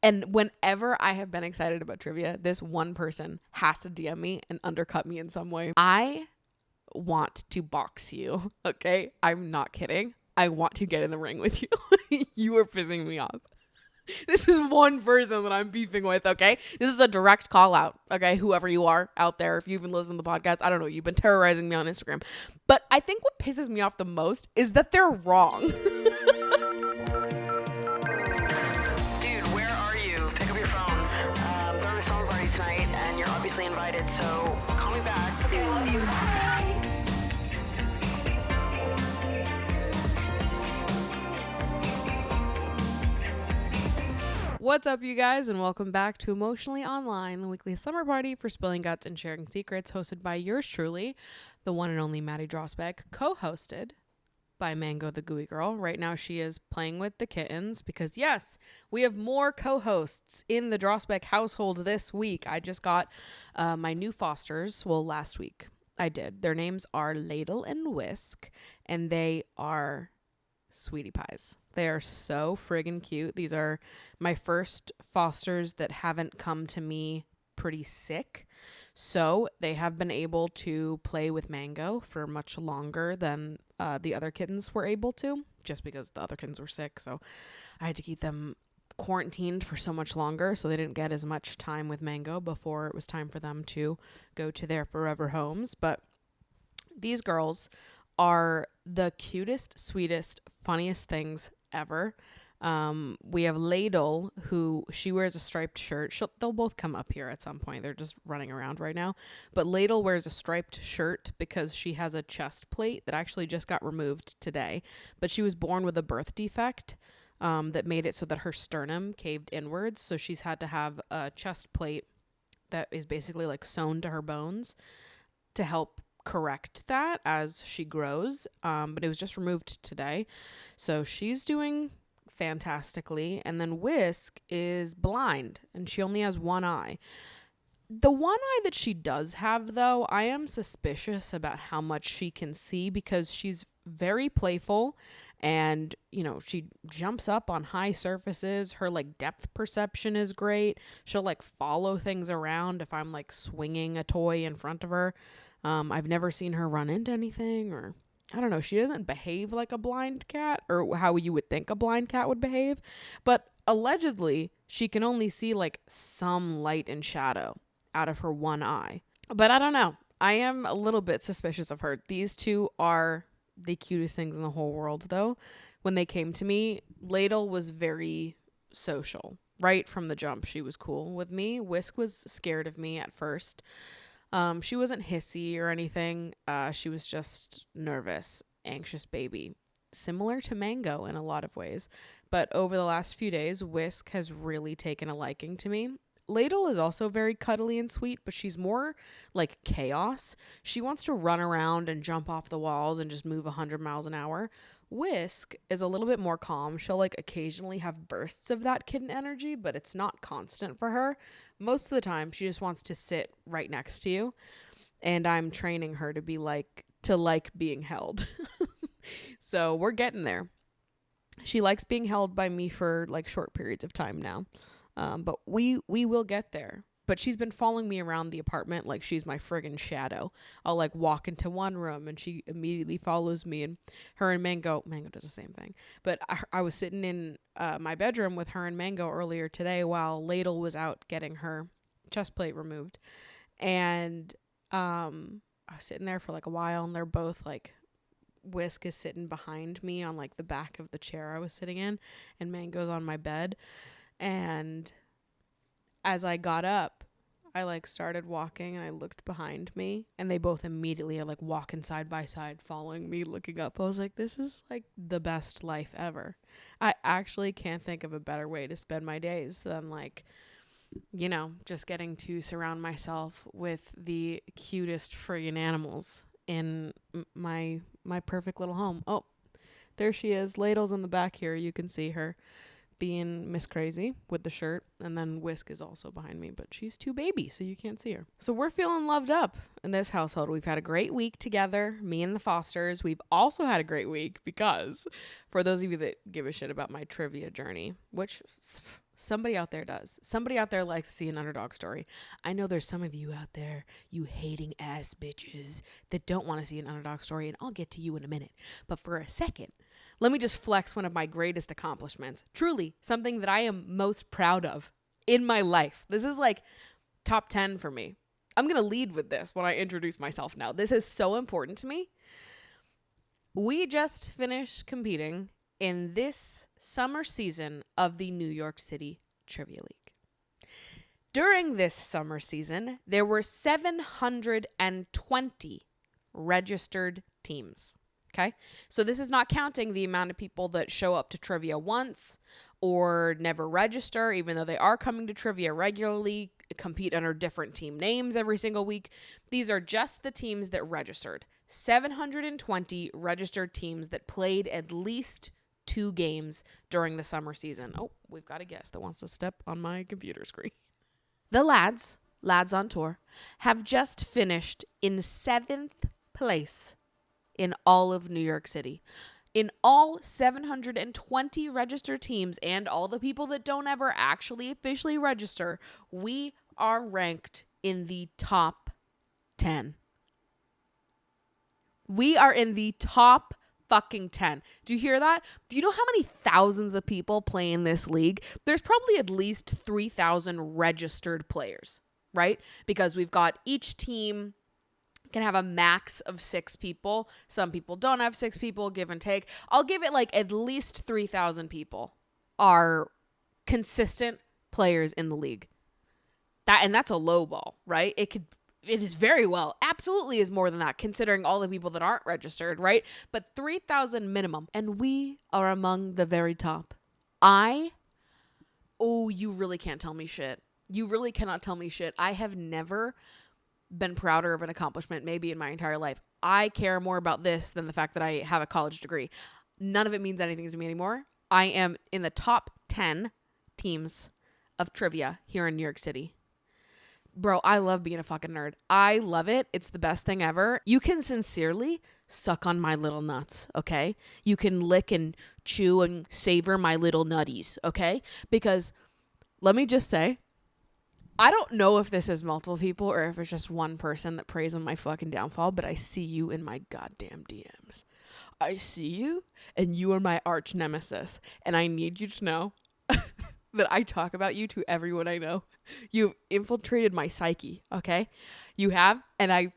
And whenever I have been excited about trivia, this one person has to DM me and undercut me in some way. I want to box you, okay? I'm not kidding. I want to get in the ring with you. You are pissing me off. This is one person that I'm beefing with, okay? This is a direct call out, okay? Whoever you are out there, if you even listen to the podcast, I don't know, you've been terrorizing me on Instagram. But I think what pisses me off the most is that they're wrong. Dude, where are you? Pick up your phone. I'm throwing a summer party tonight, and you're obviously invited, so call me back. Okay, I love you. Bye. What's up, you guys, and welcome back to Emotionally Online, the weekly summer party for spilling guts and sharing secrets, hosted by yours truly, the one and only Maddie Drosbeck, co-hosted by Mango the Gooey Girl. Right now she is playing with the kittens because, yes, we have more co-hosts in the Drosbeck household this week. I just got my new fosters, well, last week I did. Their names are Ladle and Whisk, and they are sweetie pies. They are so friggin' cute. These are my first fosters that haven't come to me pretty sick. So they have been able to play with Mango for much longer than the other kittens were able to, just because the other kittens were sick. So I had to keep them quarantined for so much longer, so they didn't get as much time with Mango before it was time for them to go to their forever homes. But these girls are the cutest, sweetest, funniest things ever. We have Ladle, who she wears a striped shirt. They'll both come up here at some point. They're just running around right now. But Ladle wears a striped shirt because she has a chest plate that actually just got removed today. But she was born with a birth defect that made it so that her sternum caved inwards. So she's had to have a chest plate that is basically like sewn to her bones to help correct that as she grows, but it was just removed today, so she's doing fantastically. And then Whisk is blind and she only has one eye. The one eye that she does have, though, I am suspicious about how much she can see, because she's very playful and, you know, she jumps up on high surfaces. Her like depth perception is great. She'll like follow things around if I'm like swinging a toy in front of her. I've never seen her run into anything, or I don't know. She doesn't behave like a blind cat, or how you would think a blind cat would behave. But allegedly, she can only see like some light and shadow out of her one eye. But I don't know. I am a little bit suspicious of her. These two are the cutest things in the whole world, though. When they came to me, Ladle was very social. Right from the jump, she was cool with me. Whisk was scared of me at first. She wasn't hissy or anything. She was just nervous, anxious baby, similar to Mango in a lot of ways. But over the last few days, Whisk has really taken a liking to me. Ladle is also very cuddly and sweet, but she's more like chaos. She wants to run around and jump off the walls and just move 100 miles an hour. Whisk is a little bit more calm. She'll like occasionally have bursts of that kitten energy, but it's not constant for her. Most of the time, she just wants to sit right next to you, and I'm training her to be like being held. So we're getting there. She likes being held by me for like short periods of time now. But we will get there. But she's been following me around the apartment like she's my friggin' shadow. I'll like walk into one room and she immediately follows me, and her and Mango does the same thing. But I was sitting in my bedroom with her and Mango earlier today while Ladle was out getting her chest plate removed. And I was sitting there for like a while, and they're both like, Whisk is sitting behind me on like the back of the chair I was sitting in, and Mango's on my bed. And as I got up, I like started walking and I looked behind me, and they both immediately are like walking side by side, following me, looking up. I was like, this is like the best life ever. I actually can't think of a better way to spend my days than like, you know, just getting to surround myself with the cutest friggin' animals in my perfect little home. Oh, there she is. Ladle's in the back here. You can see her. being Miss Crazy with the shirt. And then Whisk is also behind me, but she's too baby, so you can't see her. So we're feeling loved up in this household. We've had a great week together, me and the Fosters. We've also had a great week because for those of you that give a shit about my trivia journey, which somebody out there does. Somebody out there likes to see an underdog story. I know there's some of you out there, you hating ass bitches, that don't want to see an underdog story, and I'll get to you in a minute. But for a second, let me just flex one of my greatest accomplishments. Truly, something that I am most proud of in my life. This is like top 10 for me. I'm going to lead with this when I introduce myself now. This is so important to me. We just finished competing in this summer season of the New York City Trivia League. During this summer season, there were 720 registered teams. Okay, so this is not counting the amount of people that show up to trivia once or never register, even though they are coming to trivia regularly, compete under different team names every single week. These are just the teams that registered. 720 registered teams that played at least 2 games during the summer season. Oh, we've got a guest that wants to step on my computer screen. The lads on tour, have just finished in 7th place in all of New York City. In all 720 registered teams and all the people that don't ever actually officially register, we are ranked in the top 10. We are in the top fucking 10. Do you hear that? Do you know how many thousands of people play in this league? There's probably at least 3,000 registered players, right? Because we've got each team can have a max of 6 people. Some people don't have 6 people, give and take. I'll give it like at least 3,000 people are consistent players in the league. That's a low ball, right? It is very well, absolutely is more than that, considering all the people that aren't registered, right? But 3,000 minimum. And we are among the very top. You really can't tell me shit. You really cannot tell me shit. I have never been prouder of an accomplishment maybe in my entire life. I care more about this than the fact that I have a college degree. None of it means anything to me anymore. I am in the top 10 teams of trivia here in New York City. Bro, I love being a fucking nerd. I love it. It's the best thing ever. You can sincerely suck on my little nuts, okay? You can lick and chew and savor my little nutties, okay? Because let me just say, I don't know if this is multiple people or if it's just one person that preys on my fucking downfall, but I see you in my goddamn DMs. I see you, and you are my arch nemesis. And I need you to know that I talk about you to everyone I know. You've infiltrated my psyche, okay? You have, and I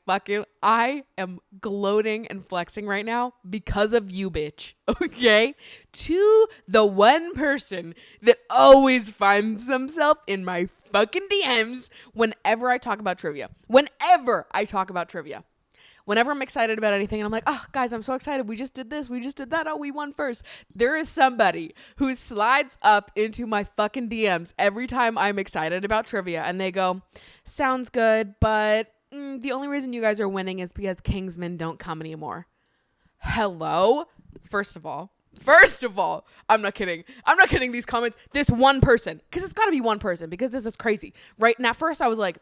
am gloating and flexing right now because of you, bitch, okay? To the one person that always finds himself in my fucking DMs whenever I talk about trivia. Whenever I'm excited about anything and I'm like, oh, guys, I'm so excited. We just did this. We just did that. Oh, we won first. There is somebody who slides up into my fucking DMs every time I'm excited about trivia. And they go, sounds good, but the only reason you guys are winning is because Kingsmen don't come anymore. Hello? First of all, I'm not kidding. I'm not kidding these comments. This one person, because it's got to be one person because this is crazy. Right? And at first I was like,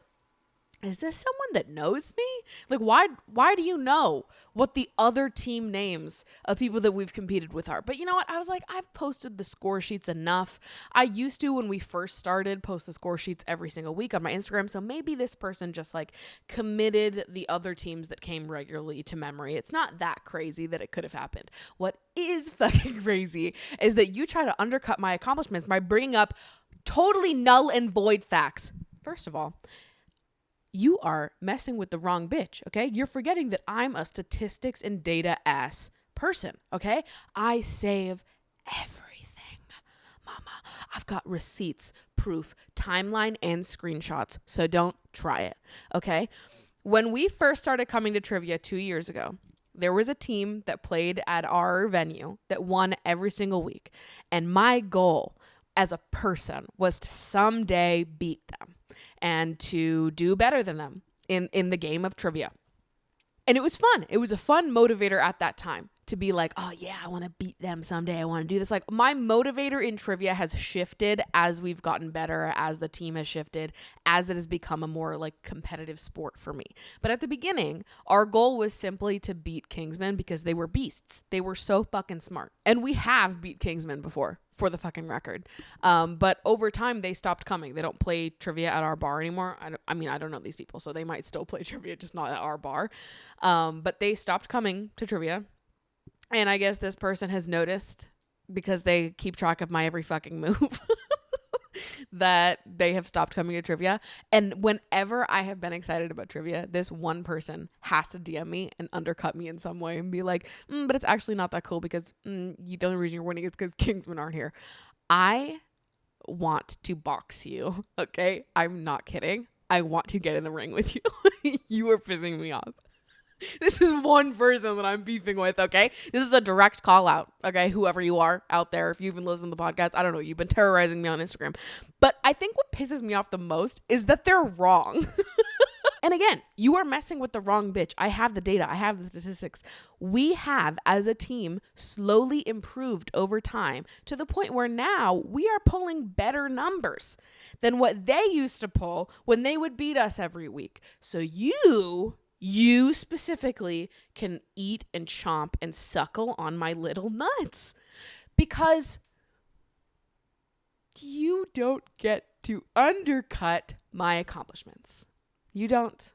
is this someone that knows me? Like, why do you know what the other team names of people that we've competed with are? But you know what? I was like, I've posted the score sheets enough. I used to, when we first started, post the score sheets every single week on my Instagram. So maybe this person just like committed the other teams that came regularly to memory. It's not that crazy that it could have happened. What is fucking crazy is that you try to undercut my accomplishments by bringing up totally null and void facts. First of all, you are messing with the wrong bitch, okay? You're forgetting that I'm a statistics and data ass person, okay? I save everything, mama. I've got receipts, proof, timeline, and screenshots, so don't try it, okay? When we first started coming to trivia 2 years ago, there was a team that played at our venue that won every single week, and my goal as a person was to someday beat them and to do better than them in the game of trivia. And it was fun. It was a fun motivator at that time to be like, oh yeah, I want to beat them someday. I want to do this. Like, my motivator in trivia has shifted as we've gotten better, as the team has shifted, as it has become a more like competitive sport for me. But at the beginning, our goal was simply to beat Kingsmen because they were beasts. They were so fucking smart. And we have beat Kingsmen before, for the fucking record. But over time, they stopped coming. They don't play trivia at our bar anymore. I mean, I don't know these people, so they might still play trivia, just not at our bar. But they stopped coming to trivia. And I guess this person has noticed, because they keep track of my every fucking move, that they have stopped coming to trivia. And whenever I have been excited about trivia, this one person has to DM me and undercut me in some way and be like, but it's actually not that cool because the only reason you're winning is because Kingsmen aren't here. I want to box you, okay? I'm not kidding. I want to get in the ring with you. You are pissing me off. This is one person that I'm beefing with, okay? This is a direct call out, okay? Whoever you are out there, if you even listen to the podcast, I don't know, you've been terrorizing me on Instagram. But I think what pisses me off the most is that they're wrong. And again, you are messing with the wrong bitch. I have the data. I have the statistics. We have, as a team, slowly improved over time to the point where now we are pulling better numbers than what they used to pull when they would beat us every week. So you specifically can eat and chomp and suckle on my little nuts because you don't get to undercut my accomplishments. You don't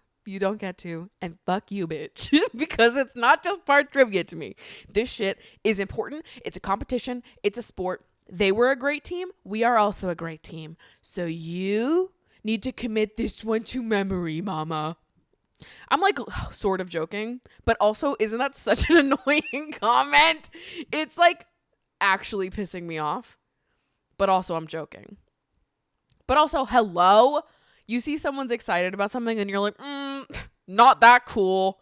get to, and fuck you, bitch, because it's not just part trivia to me. This shit is important. It's a competition. It's a sport. They were a great team. We are also a great team. So you need to commit this one to memory, mama. I'm like sort of joking, but also isn't that such an annoying comment? It's like actually pissing me off, but also I'm joking. But also, hello? You see someone's excited about something and you're like, not that cool.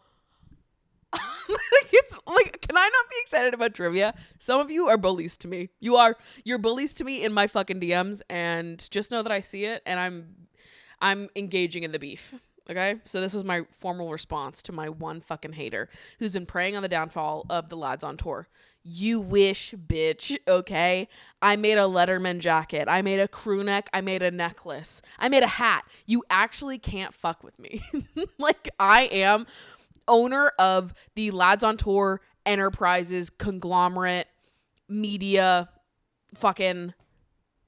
It's like, can I not be excited about trivia? Some of you are bullies to me. You're bullies to me in my fucking DMs, and just know that I see it and I'm engaging in the beef. Okay, so this was my formal response to my one fucking hater who's been preying on the downfall of the lads on tour. You wish, bitch, okay? I made a Letterman jacket. I made a crew neck. I made a necklace. I made a hat. You actually can't fuck with me. Like, I am owner of the Lads on Tour Enterprises conglomerate media fucking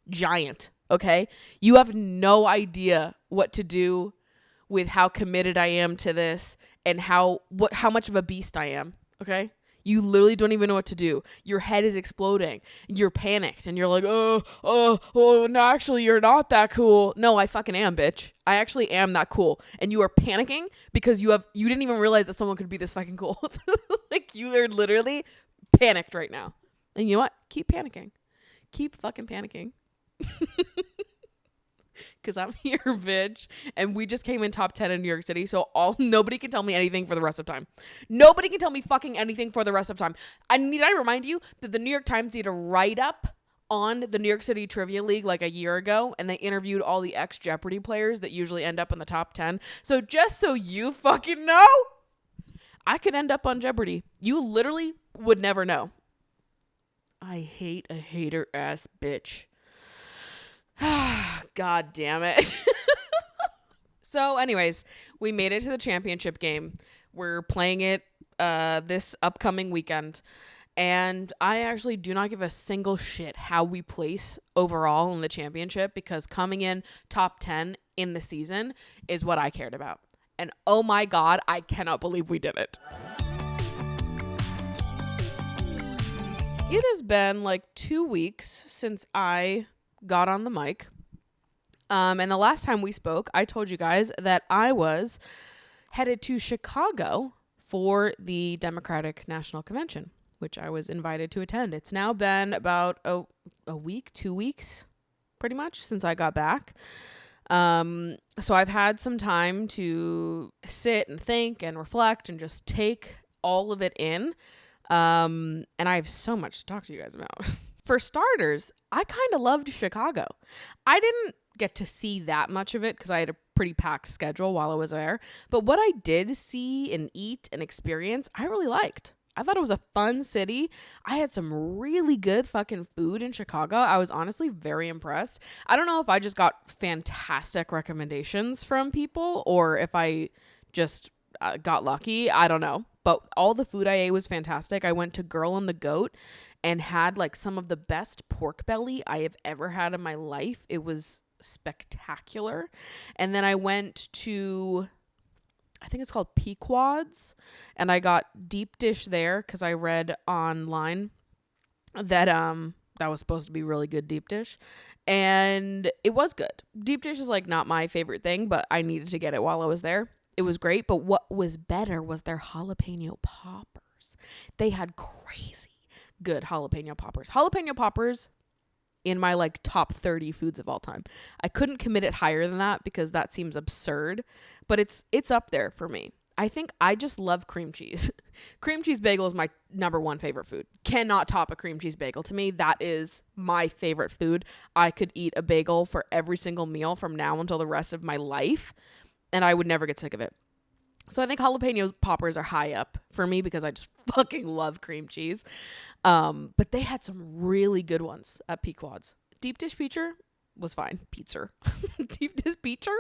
giant, okay? You have no idea what to do with how committed I am to this and how much of a beast I am, okay? You literally don't even know what to do. Your head is exploding. You're panicked and you're like, no, actually you're not that cool. No, I fucking am, bitch. I actually am that cool. And you are panicking because you didn't even realize that someone could be this fucking cool. Like, you are literally panicked right now. And you know what? Keep panicking. Keep fucking panicking. Because I'm here, bitch. And we just came in top 10 in New York City. So nobody can tell me anything for the rest of time. Nobody can tell me fucking anything for the rest of time. Need I remind you that the New York Times did a write-up on the New York City Trivia League like a year ago. And they interviewed all the ex-Jeopardy players that usually end up in the top 10. So just so you fucking know, I could end up on Jeopardy. You literally would never know. I hate a hater-ass bitch. God damn it. So anyways, we made it to the championship game. We're playing it this upcoming weekend. And I actually do not give a single shit how we place overall in the championship, because coming in top 10 in the season is what I cared about. And oh my God, I cannot believe we did it. It has been like 2 weeks since I got on the mic. And the last time we spoke, I told you guys that I was headed to Chicago for the Democratic National Convention, which I was invited to attend. It's now been about a week, 2 weeks, pretty much, since I got back. So I've had some time to sit and think and reflect and just take all of it in. And I have so much to talk to you guys about. For starters, I kind of loved Chicago. I didn't get to see that much of it because I had a pretty packed schedule while I was there. But what I did see and eat and experience, I really liked. I thought it was a fun city. I had some really good fucking food in Chicago. I was honestly very impressed. I don't know if I just got fantastic recommendations from people or if I just got lucky. I don't know. But all the food I ate was fantastic. I went to Girl and the Goat and had like some of the best pork belly I have ever had in my life. It was spectacular. And then I went to, I think it's called Pequod's, and I got deep dish there because I read online that that was supposed to be really good deep dish, and it was good. Deep dish is like not my favorite thing, but I needed to get it while I was there. It was great, but what was better was their jalapeno poppers. They had crazy good jalapeno poppers. Jalapeno poppers in my like top 30 foods of all time. I couldn't commit it higher than that because that seems absurd, but it's up there for me. I think I just love cream cheese. Cream cheese bagel is my number one favorite food. Cannot top a cream cheese bagel. To me, that is my favorite food. I could eat a bagel for every single meal from now until the rest of my life, and I would never get sick of it. So I think jalapeno poppers are high up for me because I just fucking love cream cheese. But they had some really good ones at Pequod's. Deep dish pizza was fine. Pizza. Deep dish pizza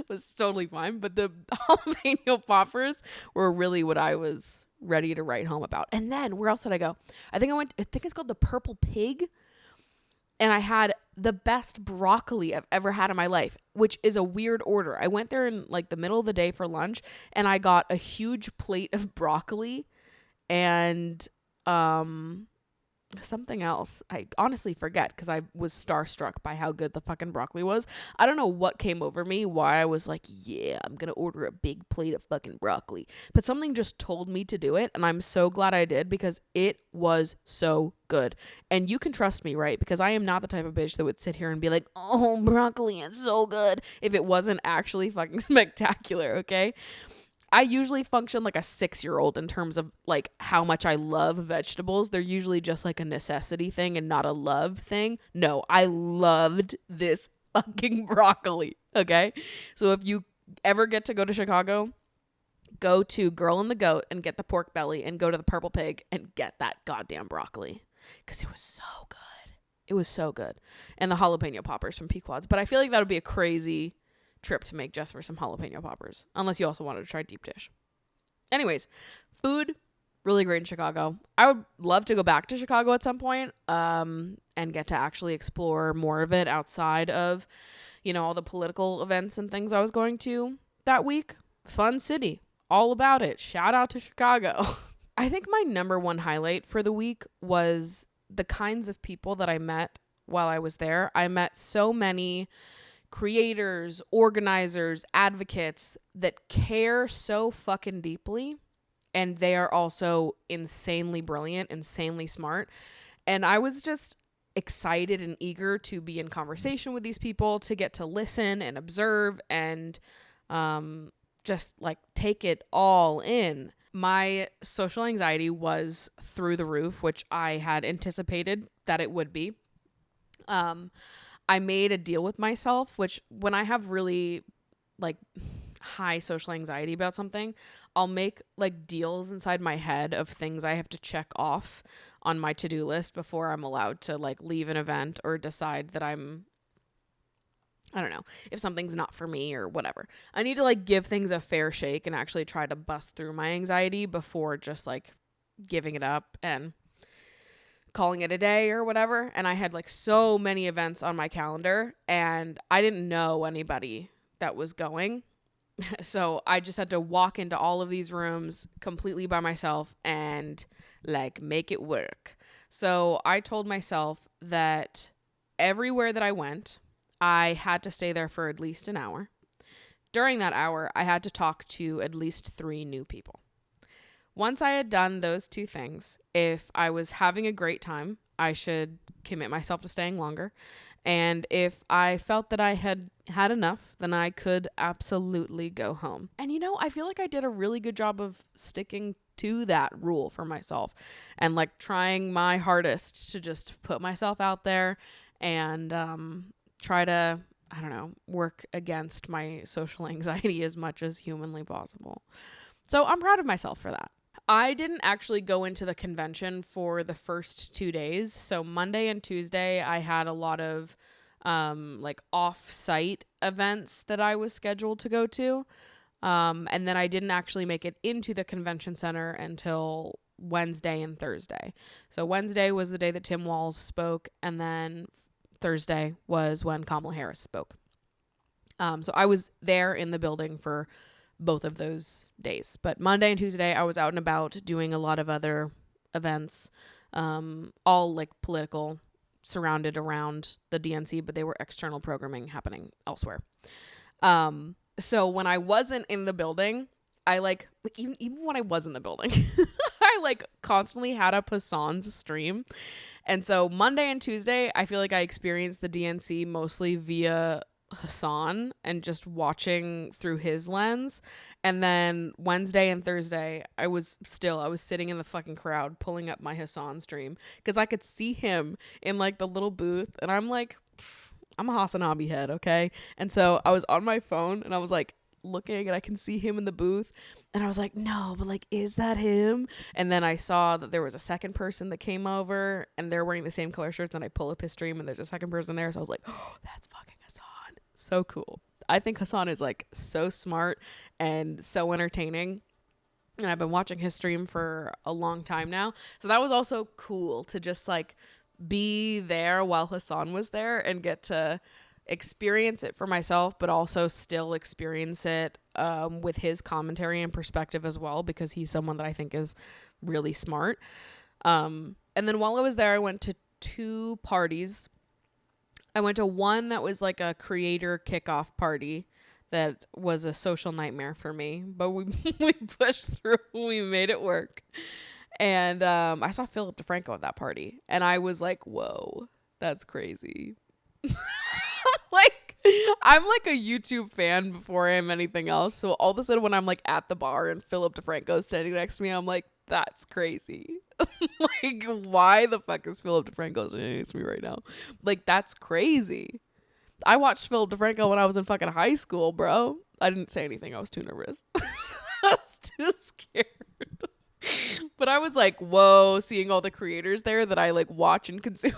was totally fine. But the jalapeno poppers were really what I was ready to write home about. And then where else did I go? I think it's called the Purple Pig. And I had the best broccoli I've ever had in my life, which is a weird order. I went there in like the middle of the day for lunch and I got a huge plate of broccoli and something else. I honestly forget because I was starstruck by how good the fucking broccoli was. I don't know what came over me, why I was like, yeah, I'm going to order a big plate of fucking broccoli. But something just told me to do it. And I'm so glad I did because it was so good. And you can trust me, right? Because I am not the type of bitch that would sit here and be like, oh, broccoli, it's so good, if it wasn't actually fucking spectacular, okay? I usually function like a 6-year-old in terms of like how much I love vegetables. They're usually just like a necessity thing and not a love thing. No, I loved this fucking broccoli. Okay. So if you ever get to go to Chicago, go to Girl and the Goat and get the pork belly and go to the Purple Pig and get that goddamn broccoli. Cause it was so good. It was so good. And the jalapeno poppers from Pequod's. But I feel like that would be a crazy trip to make just for some jalapeno poppers, unless you also wanted to try deep dish. Anyways, food really great in Chicago. I would love to go back to Chicago at some point and get to actually explore more of it outside of, you know, all the political events and things I was going to that week. Fun city, all about it. Shout out to Chicago. I think my number one highlight for the week was the kinds of people that I met while I was there. I met so many creators, organizers, advocates that care so fucking deeply, and they are also insanely brilliant, insanely smart. And I was just excited and eager to be in conversation with these people, to get to listen and observe and just like take it all in. My social anxiety was through the roof, which I had anticipated that it would be. I made a deal with myself, which when I have really like high social anxiety about something, I'll make like deals inside my head of things I have to check off on my to-do list before I'm allowed to like leave an event or decide that I don't know, if something's not for me or whatever. I need to like give things a fair shake and actually try to bust through my anxiety before just like giving it up and calling it a day or whatever. And I had like so many events on my calendar and I didn't know anybody that was going. So I just had to walk into all of these rooms completely by myself and like make it work. So I told myself that everywhere that I went, I had to stay there for at least an hour. During that hour, I had to talk to at least 3 new people. Once I had done those 2 things, if I was having a great time, I should commit myself to staying longer. And if I felt that I had had enough, then I could absolutely go home. And you know, I feel like I did a really good job of sticking to that rule for myself and like trying my hardest to just put myself out there and try to, I don't know, work against my social anxiety as much as humanly possible. So I'm proud of myself for that. I didn't actually go into the convention for the first 2 days. So Monday and Tuesday, I had a lot of like off-site events that I was scheduled to go to. And then I didn't actually make it into the convention center until Wednesday and Thursday. So Wednesday was the day that Tim Walz spoke, and then Thursday was when Kamala Harris spoke. So I was there in the building for both of those days. But Monday and Tuesday, I was out and about doing a lot of other events, all like political, surrounded around the DNC, but they were external programming happening elsewhere. So when I wasn't in the building, I like even when I was in the building, I like constantly had up Hassan's stream. And so Monday and Tuesday, I feel like I experienced the DNC mostly via Hassan and just watching through his lens. And then Wednesday and Thursday, I was sitting in the fucking crowd pulling up my Hassan stream because I could see him in like the little booth, and I'm like, I'm a Hassanabi head, okay? And so I was on my phone and I was like looking, and I can see him in the booth, and I was like, no, but like, is that him? And then I saw that there was a second person that came over and they're wearing the same color shirts, and I pull up his stream and there's a second person there. So I was like, oh, that's fucking Hassan. So cool. I think Hassan is like so smart and so entertaining. And I've been watching his stream for a long time now. So that was also cool to just like be there while Hassan was there and get to experience it for myself, but also still experience it with his commentary and perspective as well, because he's someone that I think is really smart. And then while I was there, I went to 2 parties. I went to one that was like a creator kickoff party that was a social nightmare for me, but we pushed through. We made it work. And I saw Philip DeFranco at that party, and I was like, whoa, that's crazy. Like, I'm like a YouTube fan before I am anything else. So all of a sudden when I'm like at the bar and Philip DeFranco is standing next to me, I'm like, that's crazy. Like, why the fuck is Philip DeFranco standing next to me right now? Like, that's crazy. I watched Philip DeFranco when I was in fucking high school, bro. I didn't say anything. I was too nervous. I was too scared. But I was like, whoa, seeing all the creators there that I like watch and consume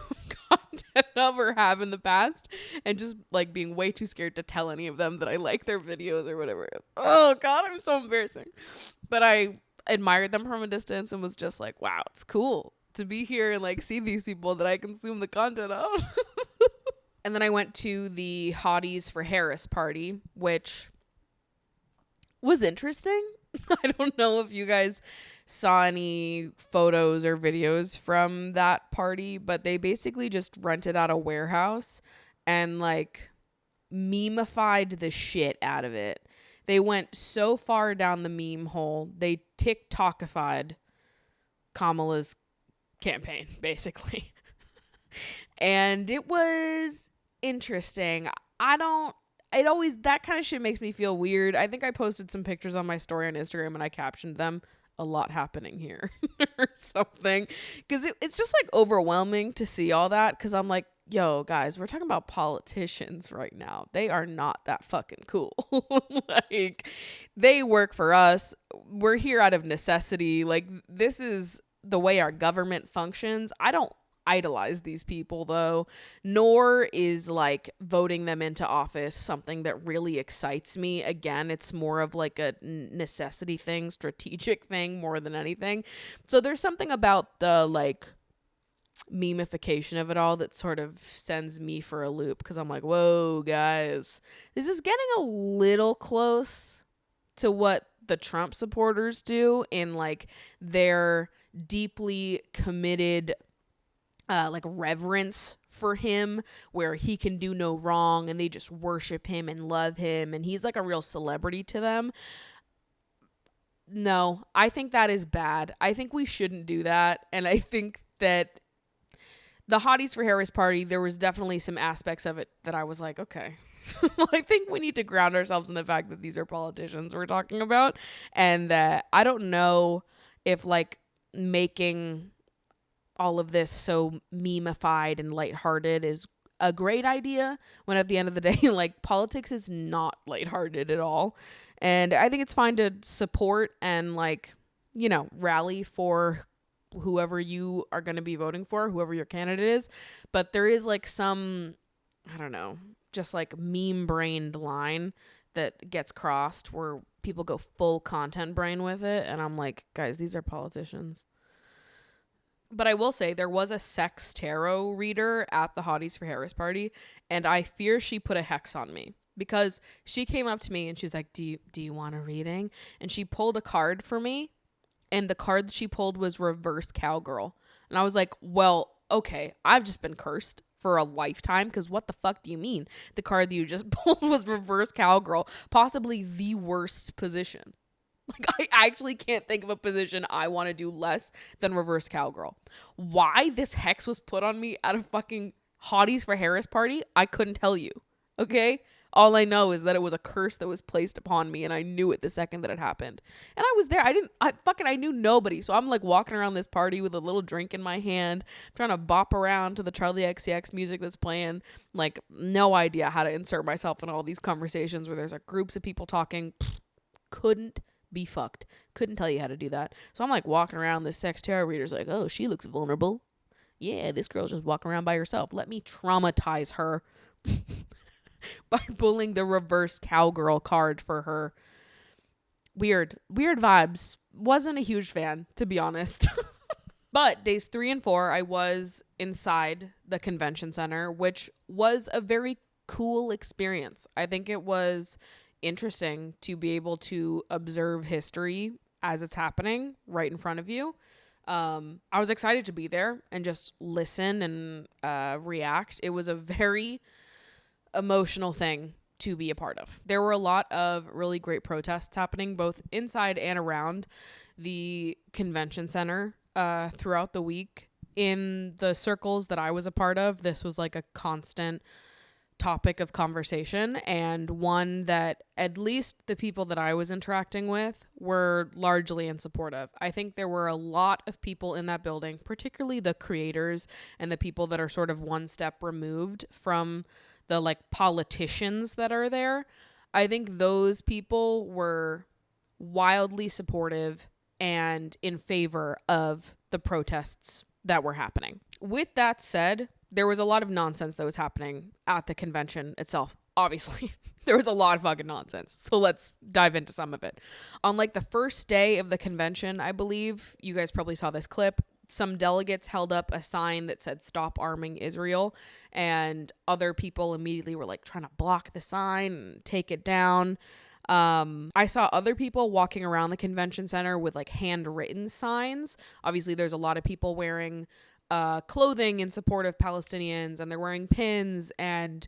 content of or have in the past, and just like being way too scared to tell any of them that I like their videos or whatever. Oh God, I'm so embarrassing. But I admired them from a distance and was just like, wow, it's cool to be here and like see these people that I consume the content of. And then I went to the Hotties for Harris party, which was interesting. I don't know if you guys saw any photos or videos from that party, but they basically just rented out a warehouse and like meme-ified the shit out of it. They went so far down the meme hole, they TikTokified Kamala's campaign, basically. And it was interesting. That kind of shit makes me feel weird. I think I posted some pictures on my story on Instagram and I captioned them, "A lot happening here," or something. Because it's just like overwhelming to see all that. Because I'm like, yo, guys, we're talking about politicians right now. They are not that fucking cool. Like, they work for us. We're here out of necessity. Like, this is the way our government functions. I don't idolize these people though, nor is like voting them into office something that really excites me. Again, it's more of like a necessity thing, strategic thing more than anything. So there's something about the like memification of it all that sort of sends me for a loop, because I'm like, whoa guys, this is getting a little close to what the Trump supporters do in like their deeply committed like reverence for him, where he can do no wrong and they just worship him and love him and he's like a real celebrity to them. No, I think that is bad. I think we shouldn't do that. And I think that the Hotties for Harris party, there was definitely some aspects of it that I was like, okay. I think we need to ground ourselves in the fact that these are politicians we're talking about, and that I don't know if like making all of this so meme-ified and lighthearted is a great idea, when at the end of the day, like, politics is not lighthearted at all. And I think it's fine to support and like rally for whoever you are going to be voting for, whoever your candidate is. But there is like some, I don't know, just like meme brained line that gets crossed where people go full content brain with it. And I'm like, guys, these are politicians. But I will say there was a sex tarot reader at the Hotties for Harris party, and I fear she put a hex on me because she came up to me and she was like, do you want a reading? And she pulled a card for me, and the card that she pulled was reverse cowgirl. And I was like, well, okay, I've just been cursed for a lifetime, because what the fuck do you mean? The card that you just pulled was reverse cowgirl, possibly the worst position. Like, I actually can't think of a position I want to do less than reverse cowgirl. Why this hex was put on me at a fucking Hotties for Harris party, I couldn't tell you. Okay? All I know is that it was a curse that was placed upon me, and I knew it the second that it happened. And I was there. I knew nobody. So I'm like walking around this party with a little drink in my hand, trying to bop around to the Charlie XCX music that's playing. Like, no idea how to insert myself in all these conversations where there's like groups of people talking. Couldn't be fucked. Couldn't tell you how to do that. So I'm like walking around, this sex tarot reader's like, oh, she looks vulnerable. Yeah, this girl's just walking around by herself. Let me traumatize her by pulling the reverse cowgirl card for her. Weird vibes. Wasn't a huge fan, to be honest. But days 3 and 4, I was inside the convention center, which was a very cool experience. I think it was interesting to be able to observe history as it's happening right in front of you. I was excited to be there and just listen and react. It was a very emotional thing to be a part of. There were a lot of really great protests happening both inside and around the convention center throughout the week. In the circles that I was a part of, this was like a constant topic of conversation, and one that at least the people that I was interacting with were largely in support of. I think there were a lot of people in that building, particularly the creators and the people that are sort of one step removed from the like politicians that are there. I think those people were wildly supportive and in favor of the protests that were happening. With that said, there was a lot of nonsense that was happening at the convention itself. Obviously, there was a lot of fucking nonsense. So let's dive into some of it. On like the first day of the convention, I believe, you guys probably saw this clip, some delegates held up a sign that said "Stop Arming Israel," and other people immediately were like trying to block the sign and take it down. I saw other people walking around the convention center with like handwritten signs. Obviously, there's a lot of people wearing clothing in support of Palestinians, and they're wearing pins, and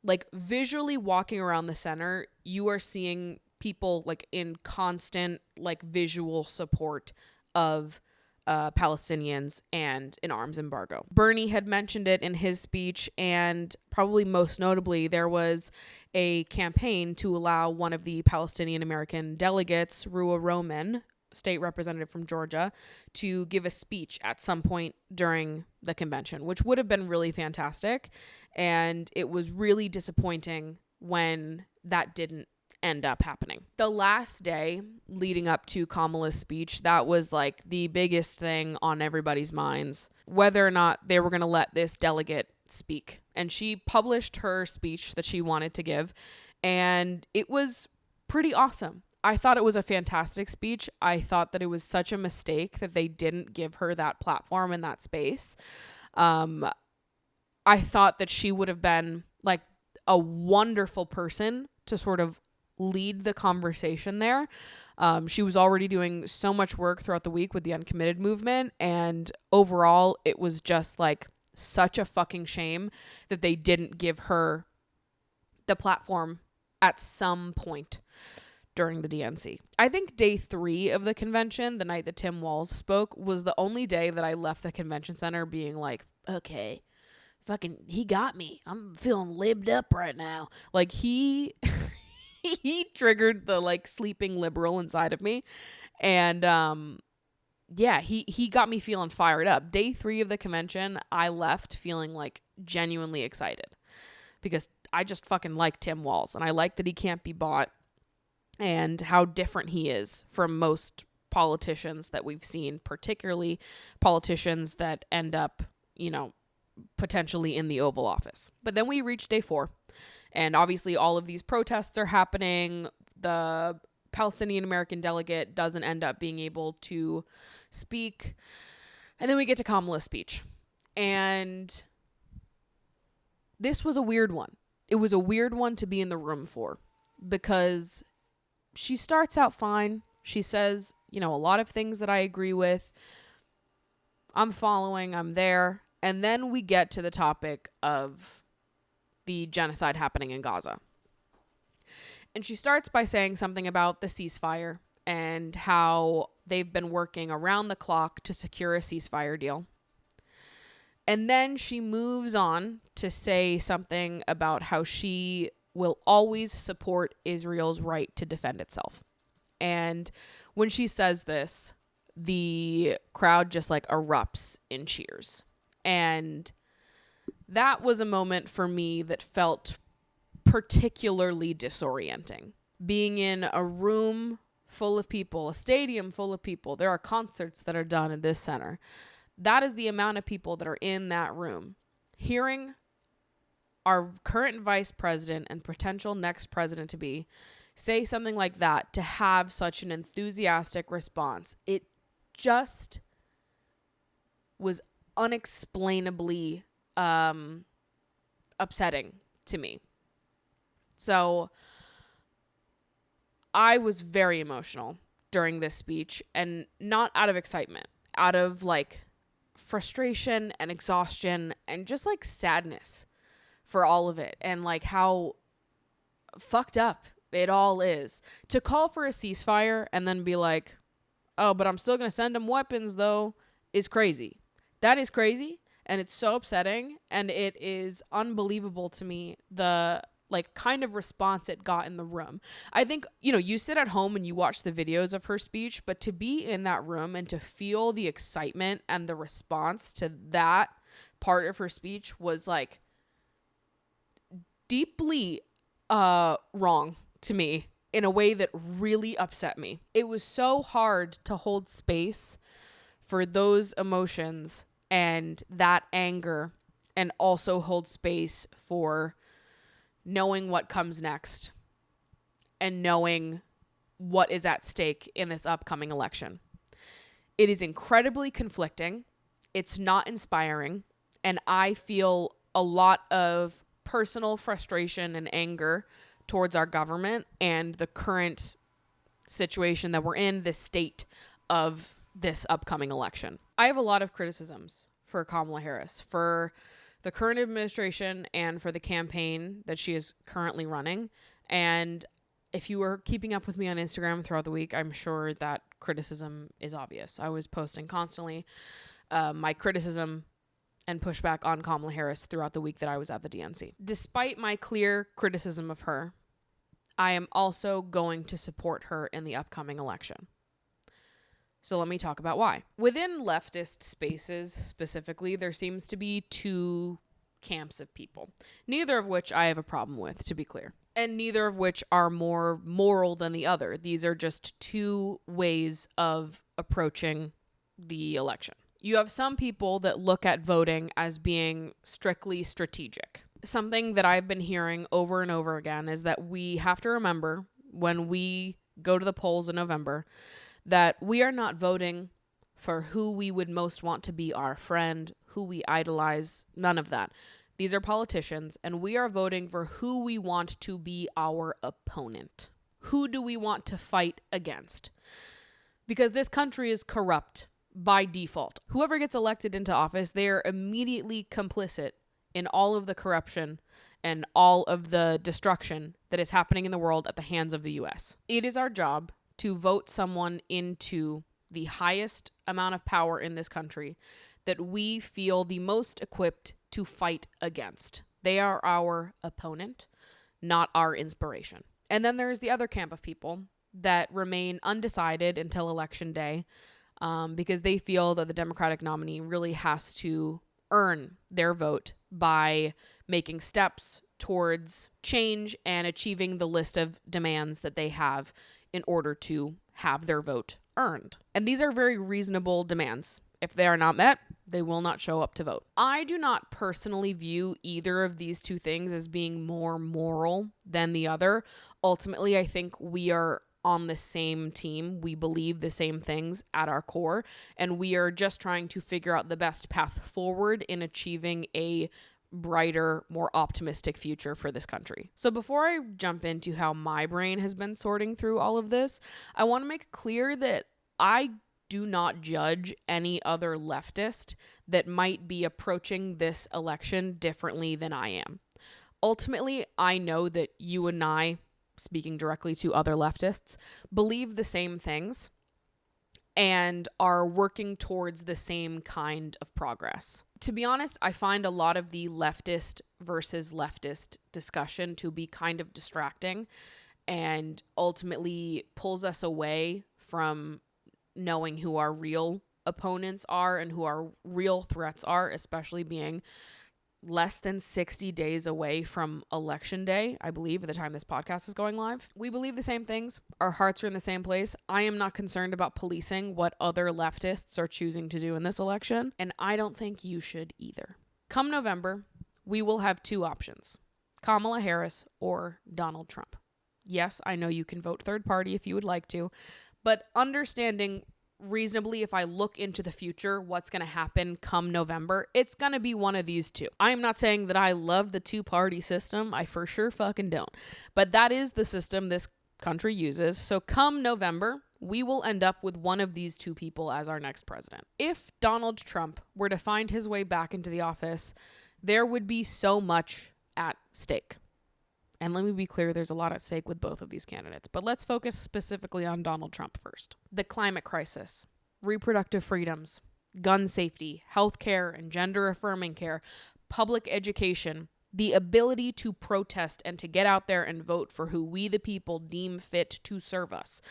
like visually walking around the center, you are seeing people like in constant like visual support of Palestinians and an arms embargo. Bernie had mentioned it in his speech, and probably most notably, there was a campaign to allow one of the Palestinian American delegates, Rua Roman, state representative from Georgia, to give a speech at some point during the convention, which would have been really fantastic. And it was really disappointing when that didn't end up happening. The last day leading up to Kamala's speech, that was like the biggest thing on everybody's minds, whether or not they were going to let this delegate speak. And she published her speech that she wanted to give, and it was pretty awesome. I thought it was a fantastic speech. I thought that it was such a mistake that they didn't give her that platform and that space. I thought that she would have been like a wonderful person to sort of lead the conversation there. She was already doing so much work throughout the week with the uncommitted movement, and overall it was just like such a fucking shame that they didn't give her the platform at some point during the DNC. I think day 3 of the convention, the night that Tim Walz spoke, was the only day that I left the convention center being like, okay, fucking, he got me. I'm feeling libbed up right now. Like he triggered the like sleeping liberal inside of me. And yeah, he got me feeling fired up. Day 3 of the convention, I left feeling like genuinely excited because I just fucking like Tim Walz, and I like that he can't be bought and how different he is from most politicians that we've seen, particularly politicians that end up, potentially in the Oval Office. But then we reach day 4, and obviously all of these protests are happening. The Palestinian American delegate doesn't end up being able to speak. And then we get to Kamala's speech. And this was a weird one. It was a weird one to be in the room for, because she starts out fine. She says, a lot of things that I agree with. I'm following, I'm there. And then we get to the topic of the genocide happening in Gaza. And she starts by saying something about the ceasefire and how they've been working around the clock to secure a ceasefire deal. And then she moves on to say something about how she will always support Israel's right to defend itself. And when she says this, the crowd just erupts in cheers. And that was a moment for me that felt particularly disorienting. Being in a room full of people, a stadium full of people, there are concerts that are done in this center. That is the amount of people that are in that room. Hearing our current vice president and potential next president to be say something like that, to have such an enthusiastic response, it just was unexplainably upsetting to me. So I was very emotional during this speech, and not out of excitement, out of frustration and exhaustion and just sadness for all of it, and how fucked up it all is. To call for a ceasefire and then be oh, but I'm still going to send them weapons though, is crazy. That is crazy, and it's so upsetting, and it is unbelievable to me the kind of response it got in the room. I think, you sit at home and you watch the videos of her speech, but to be in that room and to feel the excitement and the response to that part of her speech was deeply wrong to me in a way that really upset me. It was so hard to hold space for those emotions and that anger, and also hold space for knowing what comes next and knowing what is at stake in this upcoming election. It is incredibly conflicting. It's not inspiring. And I feel a lot of personal frustration and anger towards our government and the current situation that we're in, the state of this upcoming election. I have a lot of criticisms for Kamala Harris, for the current administration and for the campaign that she is currently running. And if you were keeping up with me on Instagram throughout the week, I'm sure that criticism is obvious. I was posting constantly my criticism and pushback on Kamala Harris throughout the week that I was at the DNC. Despite my clear criticism of her, I am also going to support her in the upcoming election. So let me talk about why. Within leftist spaces specifically, there seems to be 2 camps of people, neither of which I have a problem with, to be clear, and neither of which are more moral than the other. These are just 2 ways of approaching the election. You have some people that look at voting as being strictly strategic. Something that I've been hearing over and over again is that we have to remember when we go to the polls in November that we are not voting for who we would most want to be our friend, who we idolize, none of that. These are politicians, and we are voting for who we want to be our opponent. Who do we want to fight against? Because this country is corrupt by default. Whoever gets elected into office, they are immediately complicit in all of the corruption and all of the destruction that is happening in the world at the hands of the U.S. It is our job to vote someone into the highest amount of power in this country that we feel the most equipped to fight against. They are our opponent, not our inspiration. And then there's the other camp of people that remain undecided until election day because they feel that the Democratic nominee really has to earn their vote by making steps towards change and achieving the list of demands that they have in order to have their vote earned. And these are very reasonable demands. If they are not met, they will not show up to vote. I do not personally view either of these two things as being more moral than the other. Ultimately, I think we are on the same team. We believe the same things at our core, and we are just trying to figure out the best path forward in achieving a brighter, more optimistic future for this country. So before I jump into how my brain has been sorting through all of this, I want to make clear that I do not judge any other leftist that might be approaching this election differently than I am. Ultimately, I know that you and I, speaking directly to other leftists, believe the same things and are working towards the same kind of progress. To be honest, I find a lot of the leftist versus leftist discussion to be kind of distracting and ultimately pulls us away from knowing who our real opponents are and who our real threats are, especially being less than 60 days away from election day, I believe, at the time this podcast is going live. We believe the same things. Our hearts are in the same place. I am not concerned about policing what other leftists are choosing to do in this election, and I don't think you should either. Come November, we will have two options: Kamala Harris or Donald Trump. Yes, I know you can vote third party if you would like to, but understanding reasonably, if I look into the future, what's going to happen come November, it's going to be one of these two. I am not saying that I love the two-party system. I for sure fucking don't. But that is the system this country uses. So come November, we will end up with one of these two people as our next president. If Donald Trump were to find his way back into the office, there would be so much at stake. And let me be clear, there's a lot at stake with both of these candidates. But let's focus specifically on Donald Trump first. The climate crisis, reproductive freedoms, gun safety, healthcare and gender-affirming care, public education, the ability to protest and to get out there and vote for who we the people deem fit to serve us.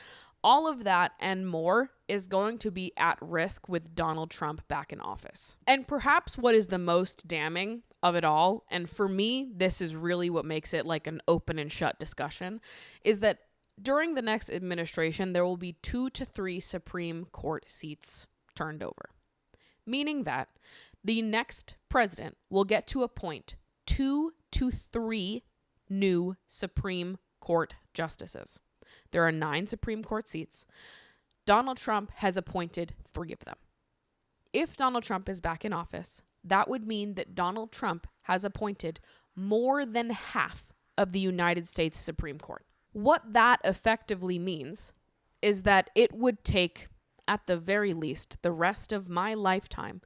All of that and more is going to be at risk with Donald Trump back in office. And perhaps what is the most damning of it all, and for me, this is really what makes it like an open and shut discussion, is that during the next administration, there will be 2 to 3 Supreme Court seats turned over. Meaning that the next president will get to appoint 2 to 3 new Supreme Court justices. There are 9 Supreme Court seats. Donald Trump has appointed 3 of them. If Donald Trump is back in office, that would mean that Donald Trump has appointed more than half of the United States Supreme Court. What that effectively means is that it would take, at the very least, the rest of my lifetime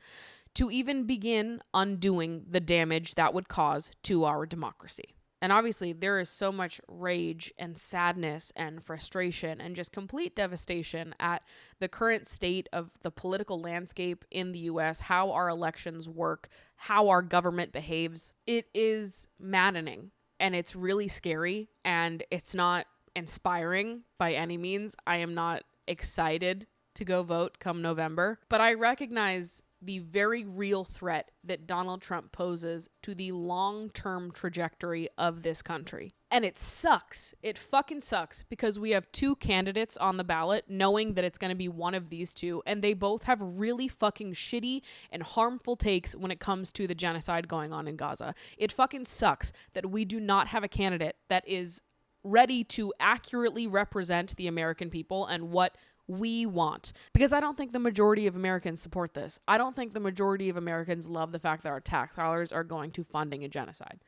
to even begin undoing the damage that would cause to our democracy. And obviously, there is so much rage and sadness and frustration and just complete devastation at the current state of the political landscape in the US, how our elections work, how our government behaves. It is maddening and it's really scary and it's not inspiring by any means. I am not excited to go vote come November, but I recognize the very real threat that Donald Trump poses to the long-term trajectory of this country. And it sucks. It fucking sucks because we have 2 candidates on the ballot knowing that it's going to be one of these 2, and they both have really fucking shitty and harmful takes when it comes to the genocide going on in Gaza. It fucking sucks that we do not have a candidate that is ready to accurately represent the American people and what we want, because I don't think the majority of Americans support this. I don't think the majority of Americans love the fact that our tax dollars are going to funding a genocide.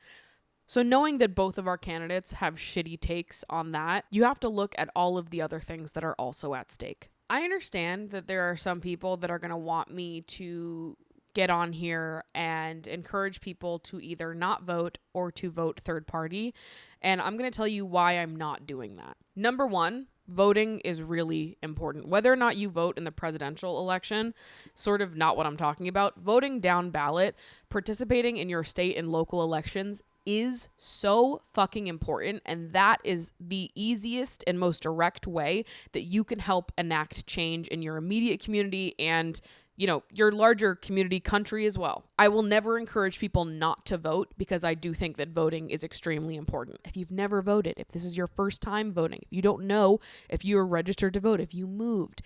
So knowing that both of our candidates have shitty takes on that, you have to look at all of the other things that are also at stake. I understand that there are some people that are going to want me to get on here and encourage people to either not vote or to vote third party. And I'm going to tell you why I'm not doing that. Number 1, voting is really important. Whether or not you vote in the presidential election, sort of not what I'm talking about. Voting down ballot, participating in your state and local elections is so fucking important. And that is the easiest and most direct way that you can help enact change in your immediate community and, you know, your larger community country as well. I will never encourage people not to vote because I do think that voting is extremely important. If you've never voted, if this is your first time voting, if you don't know if you are registered to vote, if you moved,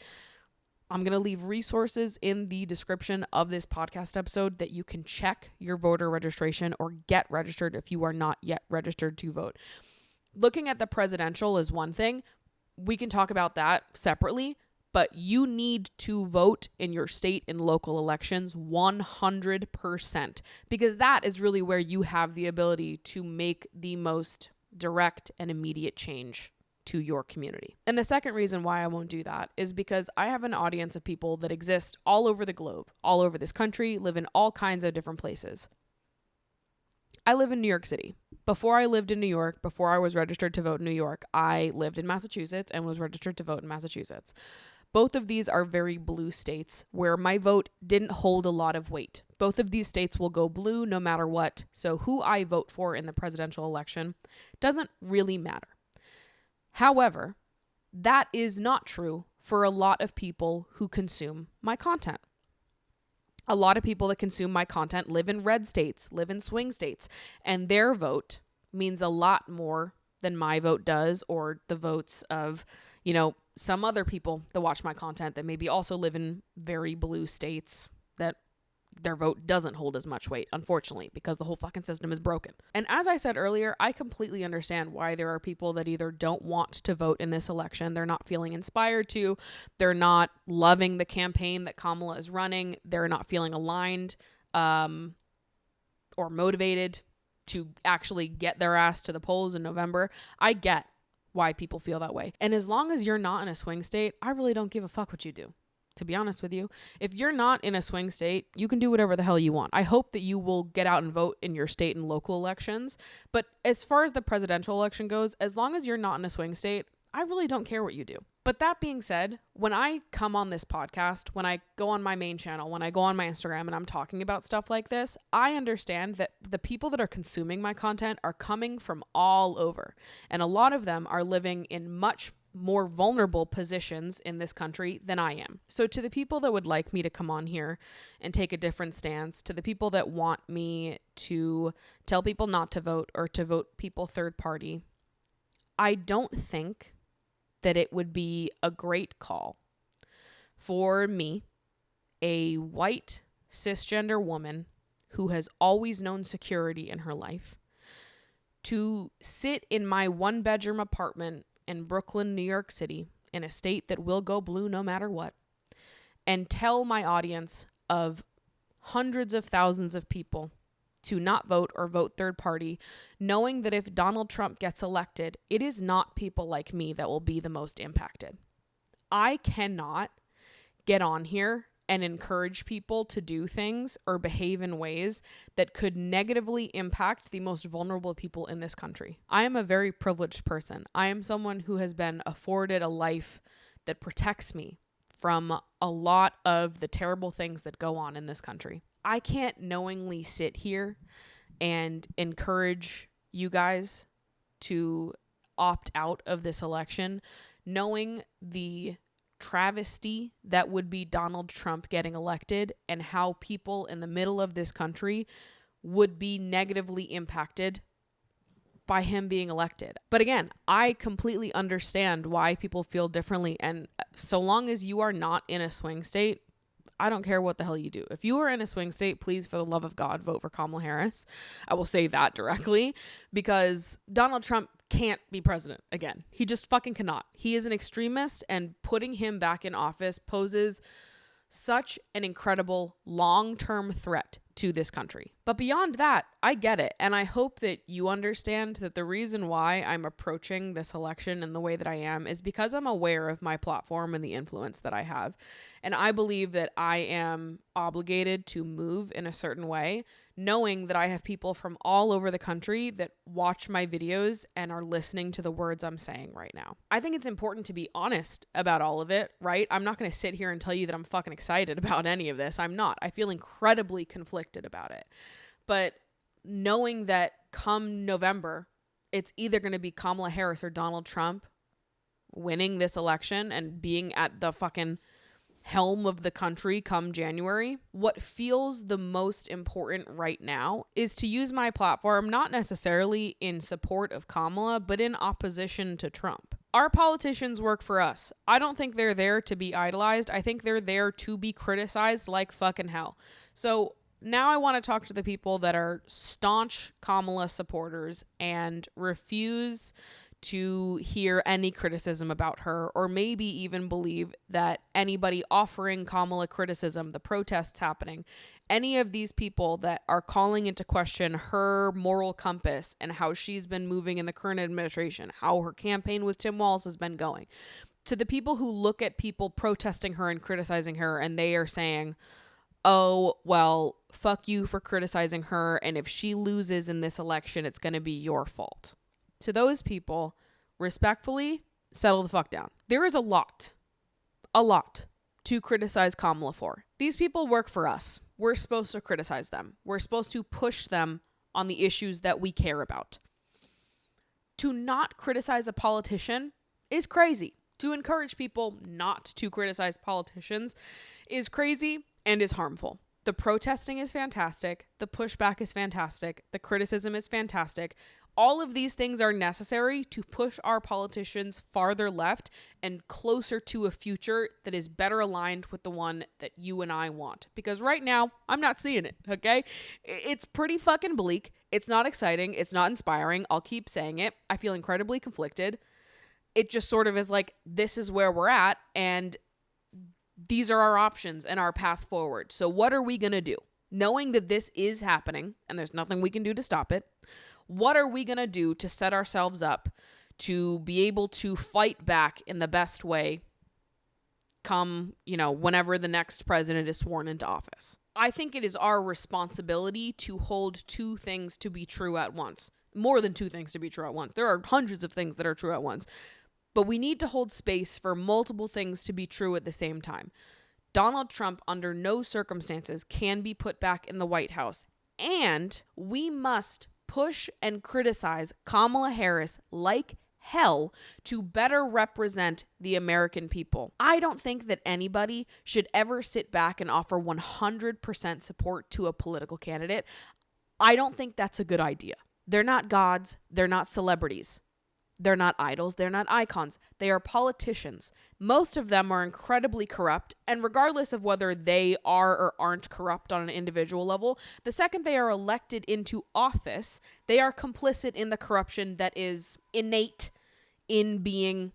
I'm going to leave resources in the description of this podcast episode that you can check your voter registration or get registered if you are not yet registered to vote. Looking at the presidential is one thing. We can talk about that separately, but you need to vote in your state and local elections 100%, because that is really where you have the ability to make the most direct and immediate change to your community. And the second reason why I won't do that is because I have an audience of people that exist all over the globe, all over this country, live in all kinds of different places. I live in New York City. Before I lived in New York, before I was registered to vote in New York, I lived in Massachusetts and was registered to vote in Massachusetts. Both of these are very blue states where my vote didn't hold a lot of weight. Both of these states will go blue no matter what. So who I vote for in the presidential election doesn't really matter. However, that is not true for a lot of people who consume my content. A lot of people that consume my content live in red states, live in swing states, and their vote means a lot more than my vote does, or the votes of, some other people that watch my content that maybe also live in very blue states that their vote doesn't hold as much weight, unfortunately, because the whole fucking system is broken. And as I said earlier, I completely understand why there are people that either don't want to vote in this election, they're not feeling inspired to, they're not loving the campaign that Kamala is running, they're not feeling aligned or motivated to actually get their ass to the polls in November. I get why people feel that way. And as long as you're not in a swing state, I really don't give a fuck what you do. To be honest with you, if you're not in a swing state, you can do whatever the hell you want. I hope that you will get out and vote in your state and local elections. But as far as the presidential election goes, as long as you're not in a swing state, I really don't care what you do. But that being said, when I come on this podcast, when I go on my main channel, when I go on my Instagram and I'm talking about stuff like this, I understand that the people that are consuming my content are coming from all over. And a lot of them are living in much more vulnerable positions in this country than I am. So to the people that would like me to come on here and take a different stance, to the people that want me to tell people not to vote or to vote people third party, I don't think that it would be a great call for me, a white cisgender woman who has always known security in her life, to sit in my one-bedroom apartment in Brooklyn, New York City, in a state that will go blue no matter what, and tell my audience of hundreds of thousands of people to not vote or vote third party, knowing that if Donald Trump gets elected, it is not people like me that will be the most impacted. I cannot get on here and encourage people to do things or behave in ways that could negatively impact the most vulnerable people in this country. I am a very privileged person. I am someone who has been afforded a life that protects me from a lot of the terrible things that go on in this country. I can't knowingly sit here and encourage you guys to opt out of this election, knowing the travesty that would be Donald Trump getting elected and how people in the middle of this country would be negatively impacted by him being elected. But again, I completely understand why people feel differently. And so long as you are not in a swing state, I don't care what the hell you do. If you are in a swing state, please, for the love of God, vote for Kamala Harris. I will say that directly, because Donald Trump can't be president again. He just fucking cannot. He is an extremist, and putting him back in office poses such an incredible long-term threat to this country. But beyond that, I get it. And I hope that you understand that the reason why I'm approaching this election in the way that I am is because I'm aware of my platform and the influence that I have. And I believe that I am obligated to move in a certain way, knowing that I have people from all over the country that watch my videos and are listening to the words I'm saying right now. I think it's important to be honest about all of it, right? I'm not going to sit here and tell you that I'm fucking excited about any of this. I'm not. I feel incredibly conflicted about it. But knowing that come November, it's either going to be Kamala Harris or Donald Trump winning this election and being at the fucking helm of the country come January, what feels the most important right now is to use my platform not necessarily in support of Kamala, but in opposition to Trump. Our politicians work for us. I don't think they're there to be idolized. I think they're there to be criticized like fucking hell. So now I want to talk to the people that are staunch Kamala supporters and refuse to hear any criticism about her, or maybe even believe that anybody offering Kamala criticism, the protests happening, any of these people that are calling into question her moral compass and how she's been moving in the current administration, how her campaign with Tim Walz has been going, to the people who look at people protesting her and criticizing her and they are saying, oh, well, fuck you for criticizing her, and if she loses in this election, it's going to be your fault. To those people, respectfully, settle the fuck down. There is a lot to criticize Kamala for. These people work for us. We're supposed to criticize them. We're supposed to push them on the issues that we care about. To not criticize a politician is crazy. To encourage people not to criticize politicians is crazy and is harmful. The protesting is fantastic. The pushback is fantastic. The criticism is fantastic. All of these things are necessary to push our politicians farther left and closer to a future that is better aligned with the one that you and I want. Because right now, I'm not seeing it, okay? It's pretty fucking bleak. It's not exciting. It's not inspiring. I'll keep saying it. I feel incredibly conflicted. It just sort of is like, this is where we're at, and these are our options and our path forward. So what are we going to do? Knowing that this is happening and there's nothing we can do to stop it, what are we going to do to set ourselves up to be able to fight back in the best way come, whenever the next president is sworn into office? I think it is our responsibility to hold two things to be true at once. More than two things to be true at once. There are hundreds of things that are true at once. But we need to hold space for multiple things to be true at the same time. Donald Trump, under no circumstances, can be put back in the White House. And we must push and criticize Kamala Harris like hell to better represent the American people. I don't think that anybody should ever sit back and offer 100% support to a political candidate. I don't think that's a good idea. They're not gods. They're not celebrities. They're not idols. They're not icons. They are politicians. Most of them are incredibly corrupt, and regardless of whether they are or aren't corrupt on an individual level, the second they are elected into office, they are complicit in the corruption that is innate in being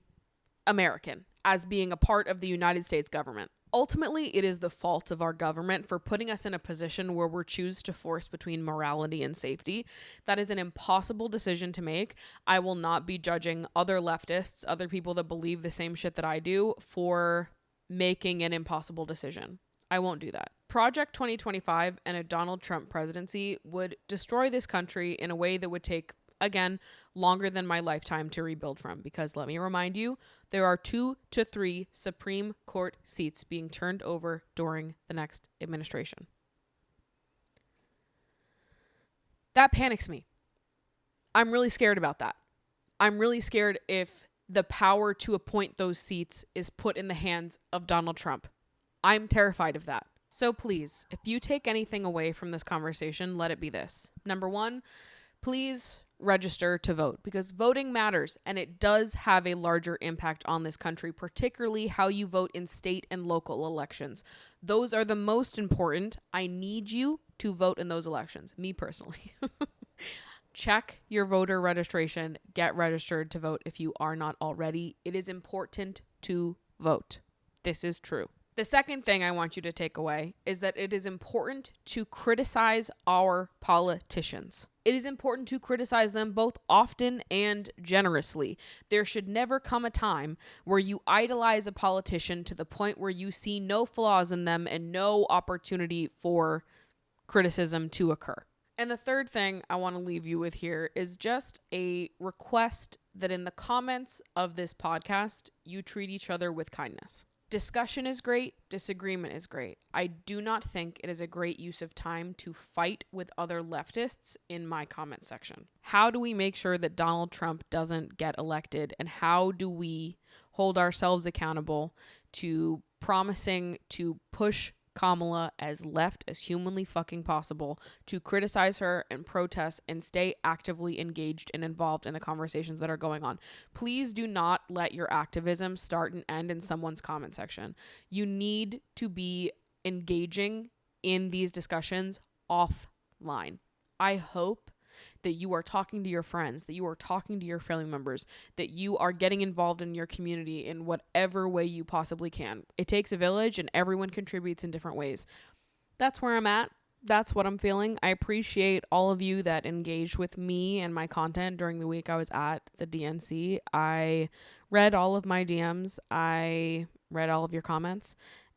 American, as being a part of the United States government. Ultimately, it is the fault of our government for putting us in a position where we choose to force between morality and safety. That is an impossible decision to make. I will not be judging other leftists, other people that believe the same shit that I do, for making an impossible decision. I won't do that. Project 2025 and a Donald Trump presidency would destroy this country in a way that would take, again, longer than my lifetime to rebuild from, because let me remind you, there are 2 to 3 Supreme Court seats being turned over during the next administration. That panics me. I'm really scared about that. I'm really scared if the power to appoint those seats is put in the hands of Donald Trump. I'm terrified of that. So please, if you take anything away from this conversation, let it be this. Number 1, please register to vote, because voting matters and it does have a larger impact on this country, particularly how you vote in state and local elections. Those are the most important. I need you to vote in those elections, me personally. Check your voter registration. Get registered to vote if you are not already. It is important to vote. This is true. The second thing I want you to take away is that it is important to criticize our politicians. It is important to criticize them both often and generously. There should never come a time where you idolize a politician to the point where you see no flaws in them and no opportunity for criticism to occur. And the third thing I want to leave you with here is just a request that in the comments of this podcast, you treat each other with kindness. Discussion is great. Disagreement is great. I do not think it is a great use of time to fight with other leftists in my comment section. How do we make sure that Donald Trump doesn't get elected? And how do we hold ourselves accountable to promising to push Kamala as left as humanly fucking possible to criticize her and protest and stay actively engaged and involved in the conversations that are going on. Please do not let your activism start and end in someone's comment section. You need to be engaging in these discussions offline. I hope that you are talking to your friends, that you are talking to your family members, that you are getting involved in your community in whatever way you possibly can. It takes a village and everyone contributes in different ways. That's where I'm at. That's what I'm feeling. I appreciate all of you that engaged with me and my content during the week I was at the DNC. I read all of my DMs. I read all of your comments.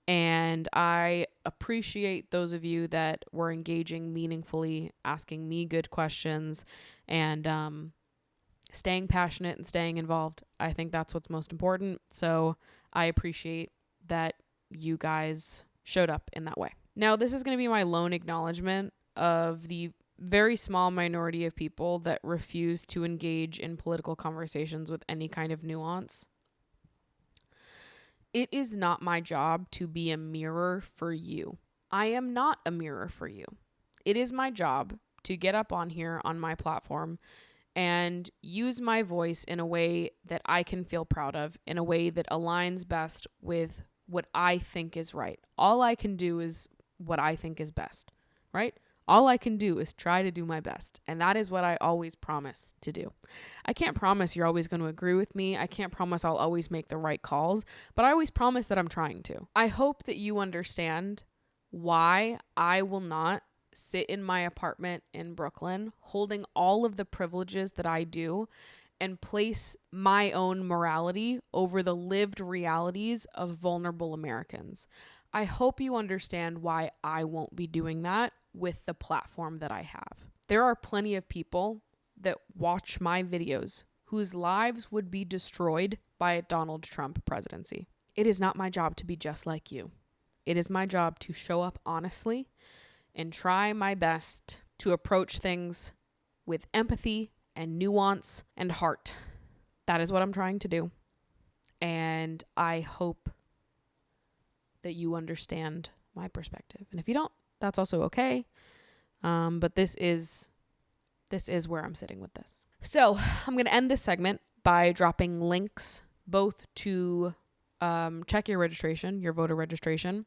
And I appreciate those of you that were engaging meaningfully, asking me good questions, and staying passionate and staying involved. I think that's what's most important. So I appreciate that you guys showed up in that way. Now, this is going to be my lone acknowledgement of the very small minority of people that refuse to engage in political conversations with any kind of nuance. It is not my job to be a mirror for you. I am not a mirror for you. It is my job to get up on here on my platform and use my voice in a way that I can feel proud of, in a way that aligns best with what I think is right. All I can do is what I think is best, right? All I can do is try to do my best. And that is what I always promise to do. I can't promise you're always going to agree with me. I can't promise I'll always make the right calls, but I always promise that I'm trying to. I hope that you understand why I will not sit in my apartment in Brooklyn holding all of the privileges that I do and place my own morality over the lived realities of vulnerable Americans. I hope you understand why I won't be doing that with the platform that I have. There are plenty of people that watch my videos whose lives would be destroyed by a Donald Trump presidency. It is not my job to be just like you. It is my job to show up honestly and try my best to approach things with empathy and nuance and heart. That is what I'm trying to do. And I hope that you understand my perspective. And if you don't, that's also okay. But this is where I'm sitting with this. So I'm going to end this segment by dropping links both to check your registration, your voter registration,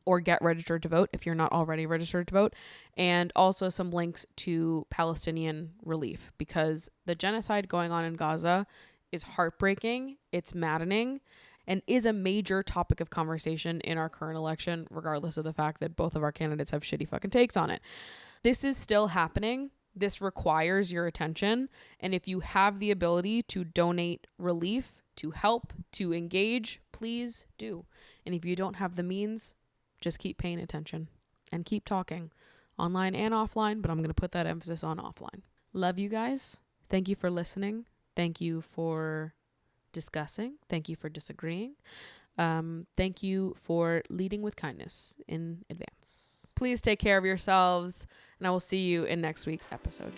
or get registered to vote if you're not already registered to vote, and also some links to Palestinian relief, because the genocide going on in Gaza is heartbreaking, it's maddening, and is a major topic of conversation in our current election, regardless of the fact that both of our candidates have shitty fucking takes on it. This is still happening. This requires your attention. And if you have the ability to donate relief, to help, to engage, please do. And if you don't have the means, just keep paying attention and keep talking online and offline, but I'm going to put that emphasis on offline. Love you guys. Thank you for listening. Thank you for discussing. Thank you for disagreeing. Thank you for leading with kindness in advance. Please take care of yourselves, and I will see you in next week's episode.